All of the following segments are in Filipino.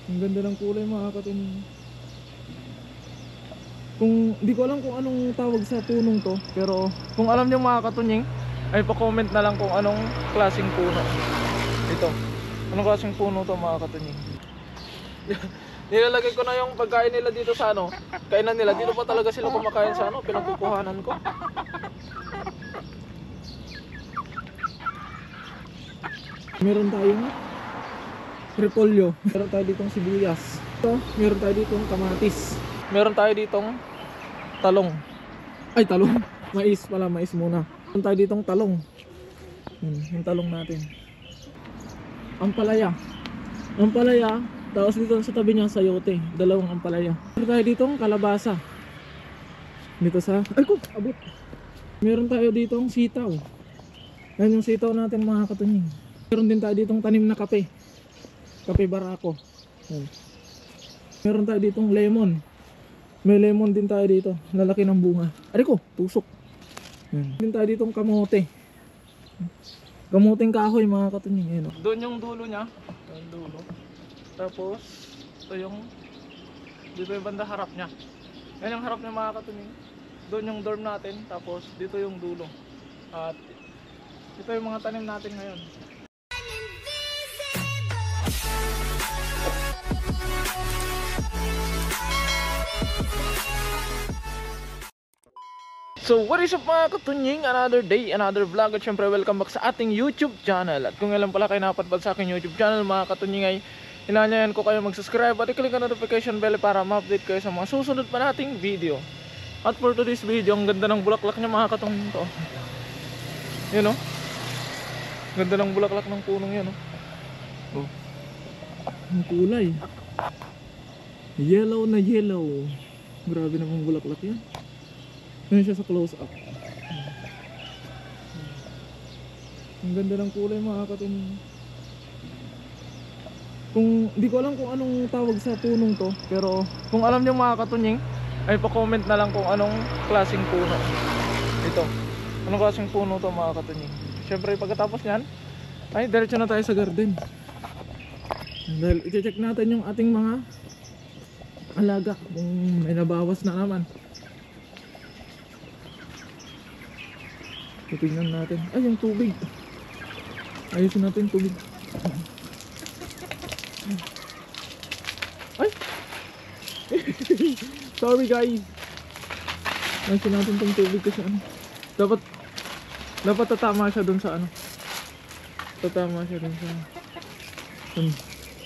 Ang ganda ng kulay mga katunying. Kung di ko alam kung anong tawag sa punong to, pero kung alam niyo mga katunying, ay pa-comment na lang kung anong klaseng puno ito. Anong klaseng puno to mga katunying. Nilalagay ko na yung pagkain nila dito sa ano, kainan nila. Dito pa talaga sila kumakain sa ano, pinagkukuhanan ko. Meron tayong repolyo, meron tayo ditong sibuyas. Ito, meron tayo ditong kamatis. Meron tayo ditong talong. Ay, talong. Mais pala, mais muna. Meron tayo ditong talong. Yung talong natin. Ampalaya. Ampalaya. Tapos dito sa tabi niya sayote. Dalawang ampalaya. Meron tayo ditong kalabasa. Dito sa... Ay ko! Abot! Meron tayo ditong sitaw. Yan yung sitaw natin mga katunying. Meron din tayo ditong tanim na kape. Kape barako. Yan. Meron tayo ditong lemon. May lemon din tayo dito. Lalaki ng bunga. Ari ko! Tusok. Yan. Din tayo ditong kamote. Kamuting kahoy mga katunying. Yan. Doon yung dulo niya. Yung dulo. Tapos ito yung dito yung banda harap niya. Yan yung harap niya mga katunying. Doon yung dorm natin. Tapos dito yung dulo. At ito yung mga tanim natin ngayon. So what is up mga katunying, another day, another vlog. At syempre welcome back sa ating YouTube channel. At kung ngayon pala kayo napadpad sa aking YouTube channel mga katunying, ay hinanyayan ko kayo mag-subscribe at i-click ang notification bell para ma-update kayo sa mga susunod pa nating video. At for today's video, ang ganda ng bulaklak niya mga katunying to. Yun o, ganda ng bulaklak ng punong yan o. Oh, ang kulay yellow na yellow. Grabe namang bulaklak yan. Ngayon siya sa close up. Ang ganda ng kulay mga katunying. Kung di ko alam kung anong tawag sa punong to, pero kung alam niyo mga katunying, ay pa-comment na lang kung anong klaseng puno ito. Anong klaseng puno to mga katunying. Syempre pagkatapos niyan, ay diretso na tayo sa garden. Dahil i-check natin yung ating mga alaga kung may nabawas na naman. Titignan natin. Ay, yung tubig. Ayusin natin tubig. Ay! Sorry guys. Ayusin natin tong tubig kasi ano. Dapat tatama siya dun sa ano. Tatama siya dun sa...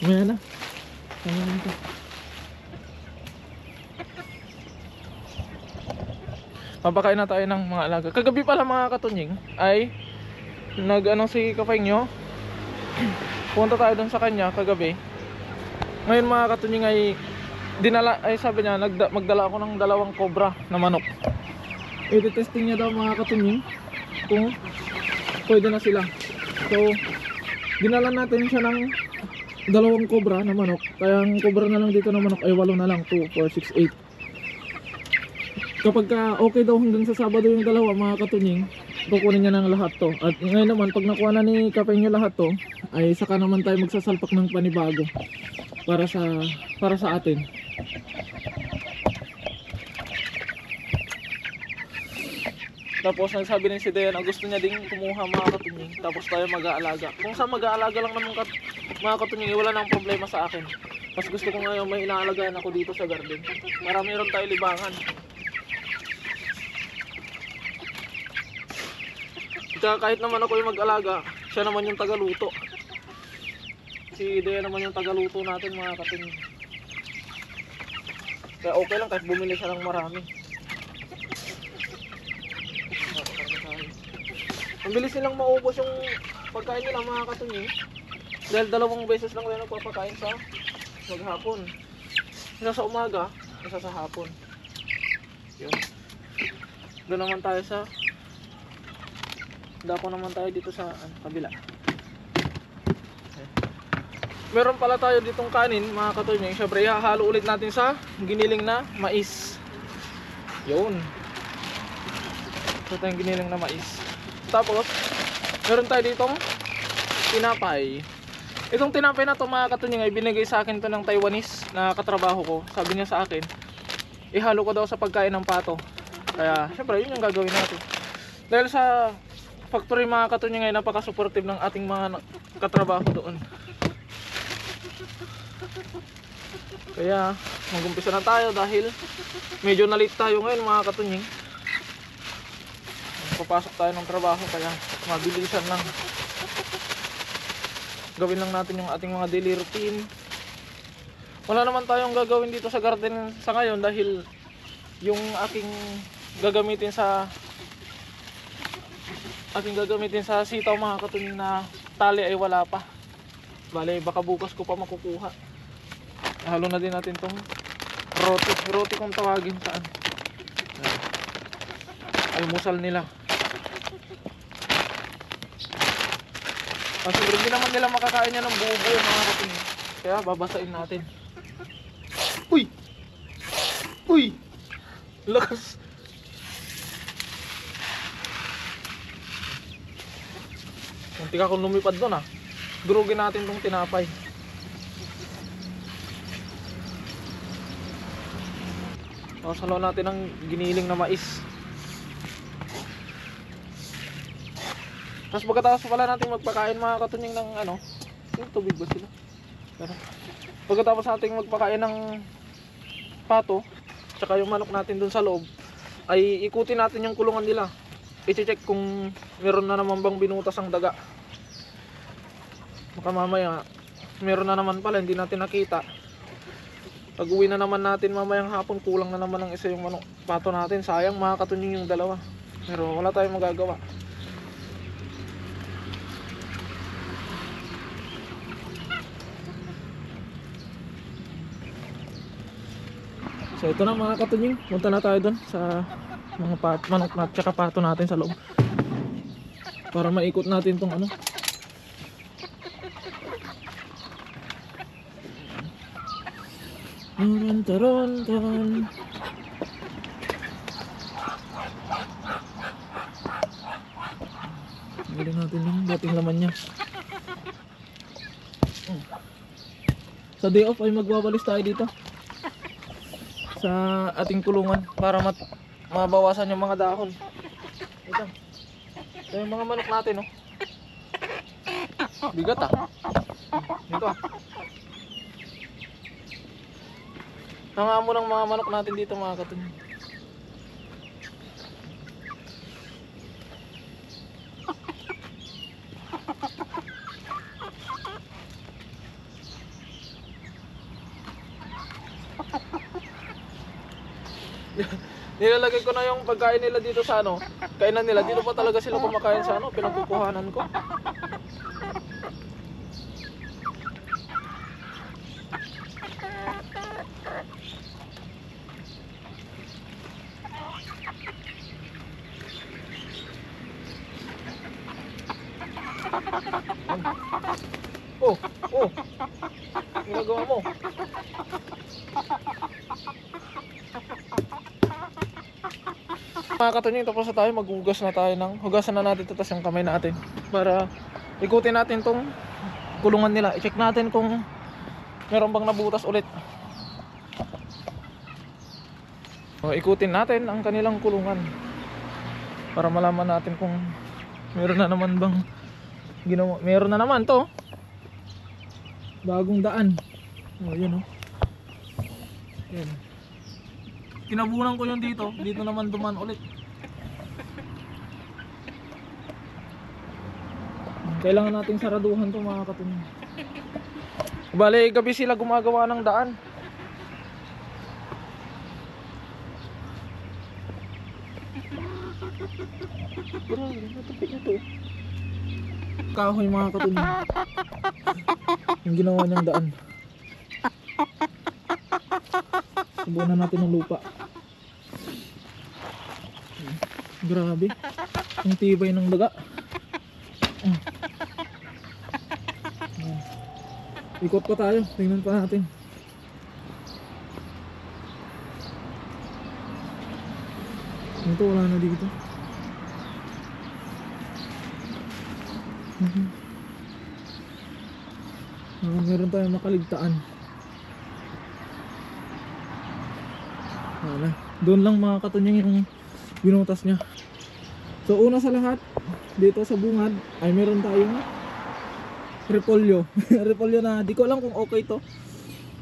Maya na. Tama na ito. Papakain na tayo ng mga alaga. Kagabi pala mga katunying ay nag-ano si Kapay nyo. Punta tayo dun sa kanya kagabi. Ngayon mga katunying ay dinala, ay sabi niya magdala ako ng 2 cobra na manok. I-testing niya daw mga katunying kung pwede na sila. So dinala natin siya ng 2 cobra na manok. Kaya ang cobra na lang dito na manok ay 8 na lang. 2, 4, 6, 8. Kapag okay daw hanggang sa Sabado yung 2 mga katunying, kukunin niya ng lahat to. At ngayon naman pag nakuha na ni Kapengyo lahat to, ay saka naman tayo magsasalpak ng panibago para sa atin. Tapos nagsabi din si Dayan na gusto niya ding kumuha mga katunying, tapos tayo mag-aalaga. Kung sa mag-aalaga lang naman mga katunying, wala nang problema sa akin. Mas gusto ko ngayon may inaalagaan ako dito sa garden. Marami ron tayo libangan. Kaya kahit naman ako yung mag-alaga, siya naman yung tagaluto. Si Dea naman yung tagaluto natin mga katunying. Kaya okay lang kahit bumili siya ng marami. Ang bilis nilang maubos yung pagkain nila mga katunying. Dahil 2 beses lang nila nagpapakain sa maghapon. Isa sa umaga, isa sa hapon. Yun. Doon naman tayo sa... Dako naman tayo dito sa kabila. Meron pala tayo ditong kanin mga katunying. Syempre ihahalo ulit natin sa giniling na mais. Yun. Ito tayong giniling na mais. Tapos meron tayo ditong tinapay. Itong tinapay na to mga katunying ay binigay sa akin to ng Taiwanese na katrabaho ko. Sabi niya sa akin, ihalo ko daw sa pagkain ng pato. Kaya syempre yun yung gagawin natin. Dahil sa factory mga katunying ay napaka-supportive ng ating mga katrabaho doon. Kaya mag-umpisa na tayo dahil medyo na-late tayo ngayon mga katunying. Papasok tayo ng trabaho kaya mabilisan lang. Gawin lang natin yung ating mga daily routine. Wala naman tayong gagawin dito sa garden sa ngayon dahil yung aking gagamitin sa sitaw mga katunying na tali ay wala pa. Bale baka bukas ko pa makukuha. Halo na din natin tong roti kung tawagin saan. Almusal nila. Kasi hindi naman nila makakain yan ng buo-buo mga katunying. Kaya babasain natin. Uy! Uy! Lakas! Muntik akong lumipad doon ah. Durugin natin tong tinapay. Salo natin ng giniling na mais. Tapos pagkatapos pala natin magpakain mga katunying ng ano, yung tubig ba sila? Pero, pagkatapos natin magpakain ng pato, tsaka yung manok natin dun sa loob, ay ikutin natin yung kulungan nila. I-check kung meron na naman bang binutas ang daga. Baka mamaya, meron na naman pala, hindi natin nakita. Pag uwi na naman natin mamayang hapon, kulang na naman ang isa yung manok, pato natin. Sayang mga katunying yung dalawa. Pero wala tayong magagawa. So ito na mga katunying, punta na tayo doon sa mga manok at saka pato natin sa loob para maikot natin tong ano. Taron. Galing natin yung dating laman niya. Sa day off ay magwawalis tayo dito sa ating kulungan para mabawasan yung mga dahon. Ito yung mga manok natin, no? Bigat ah. Ito ah. Hanga mo ng mga manok natin dito mga katunying. Nilalagay ko na yung pagkain nila dito sa ano, kainan nila. Dito pa talaga sila kumakain sa ano, pinagkukuhanan ko. Oh. Ginagawa mo. Mga katunying, tapos na tayo, maghugas na tayo ng, hugasan na natin tatas yung kamay natin para ikutin natin tong kulungan nila. I-check natin kung meron bang nabutas ulit. Ikutin natin ang kanilang kulungan para malaman natin kung meron na naman bang ginawa. Meron na naman to, bagong daan. Yun yan. Kinabunan ko yung dito naman duman ulit. Kailangan nating saraduhan to mga katunying. Bale, gabi sila gumagawa ng daan. Pero natapik na to. Kahoy mga katunying. Yung ginawa niyang daan. Subunan natin ng lupa. Grabe. Ang tibay ng daga. Ikot pa tayo. Tingnan pa natin. Ito wala na dito. meron tayong makaligtaan. Wala. Doon lang mga katunying yung binutas niya. So una sa lahat, dito sa bungad ay meron tayong repolyo. Repolyo na di ko alam kung okay to.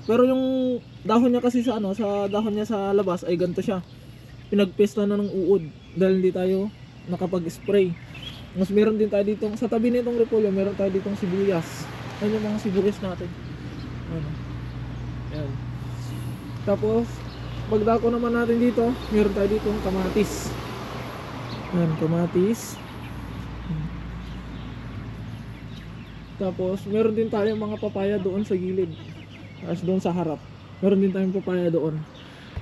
Pero yung dahon niya kasi sa sa dahon niya sa labas ay ganito siya. Pinagpesta na ng uod dahil hindi tayo nakapag-spray. Mas meron din tayo dito sa tabi nitong repolyo, meron tayo ditong sibuyas. Ayun yung mga sibuyas natin. Ano? Ayan. Tapos pagdako naman natin dito, meron tayo ditong kamatis. Ayan, kamatis. Tapos meron din tayong mga papaya doon sa gilid. Tapos doon sa harap meron din tayong papaya doon.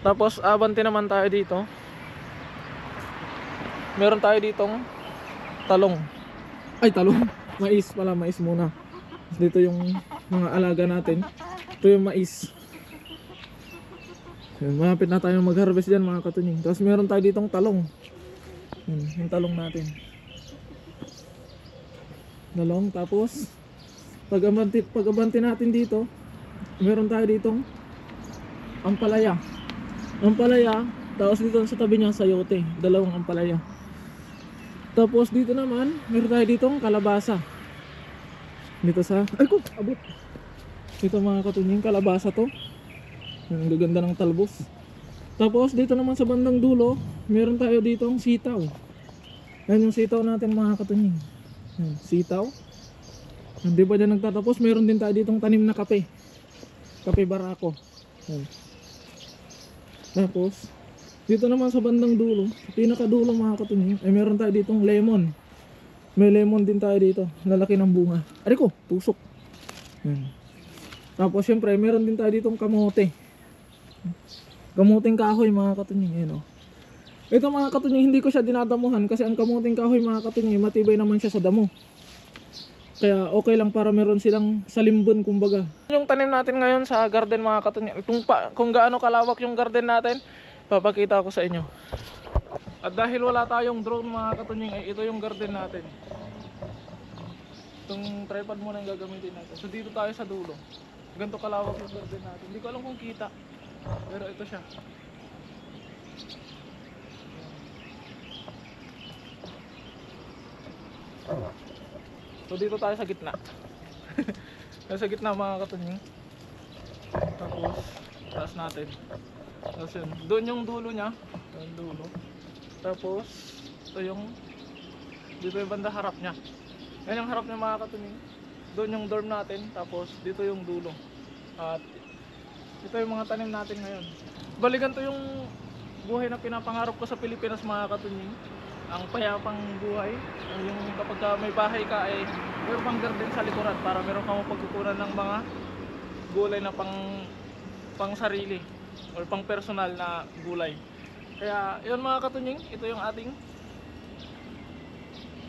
Tapos abante naman tayo dito. Meron tayo ditong talong. Ay, talong. Mais pala, mais muna. Dito yung mga alaga natin. Ito yung mais. Malapit na tayo mag-harvest dyan mga katunying. Tapos meron tayo ditong talong. Yung talong natin. Talong. Tapos pag-abante natin dito, meron tayo ditong ampalaya. Ampalaya. Tapos dito sa tabi niya sayote. Dalawang ampalaya. Tapos dito naman, meron tayo ditong kalabasa. Dito sa, ay ko, abot. Dito mga katunying, kalabasa to. Ang gaganda ng talbos. Tapos dito naman sa bandang dulo, meron tayo ditong sitaw. Yan yung sitaw natin mga katunying. Yan, sitaw. Hindi pa dyan nagtatapos, meron din tayo ditong tanim na kape. Kape barako. Yan. Tapos dito naman sa bandang dulo, sa pinakadulo mga katunying, ay meron tayo ditong lemon. May lemon din tayo dito, lalaki ng bunga. Ari ko, tusok. Yan. Tapos syempre meron din tayo ditong kamote. Kamuting kahoy mga katunying, yan o. Ito mga katunying, hindi ko siya dinadamuhan kasi ang kamuting kahoy mga katunying, matibay naman siya sa damo. Kaya okay lang para meron silang salimbon kumbaga. Yung tanim natin ngayon sa garden mga katunying, kung gaano kalawak yung garden natin, papakita ko sa inyo. At dahil wala tayong drone mga katunying, ay ito yung garden natin. Itong tripod muna yung gagamitin natin. So dito tayo sa dulo. Ganito kalawak yung garden natin. Hindi ko alam kung kita, pero ito siya. So dito tayo sa gitna. Sa gitna mga katunying. Tapos taas natin. Tapos yun, doon yung dulo niya. Yung dulo. Tapos ito yung, dito yung banda harap niya. Yan yung harap niya mga katunying. Doon yung dorm natin. Tapos dito yung dulo. At ito yung mga tanim natin ngayon. Balikan to yung buhay na pinapangarap ko sa Pilipinas mga katunying. Ang payapang buhay. Yung kapag may bahay ka ay meron pang garden sa likuran para meron kang mapagkukunan ng mga gulay na pang sarili or pang personal na gulay. Kaya yun mga katunying, ito yung ating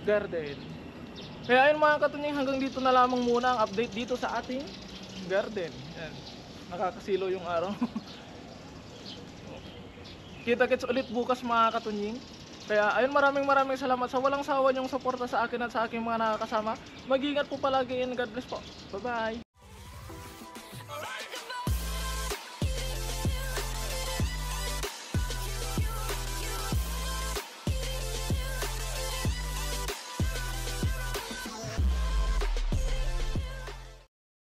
garden. Kaya yun mga katunying, hanggang dito na lamang muna ang update dito sa ating garden. Yan. Nakakasilo yung araw. Kita-kits ulit bukas mga katunying. Kaya ayun, maraming salamat sa walang sawa niyong suporta sa akin at sa aking mga nakakasama. Mag-ingat po palagi and God bless po. Bye bye.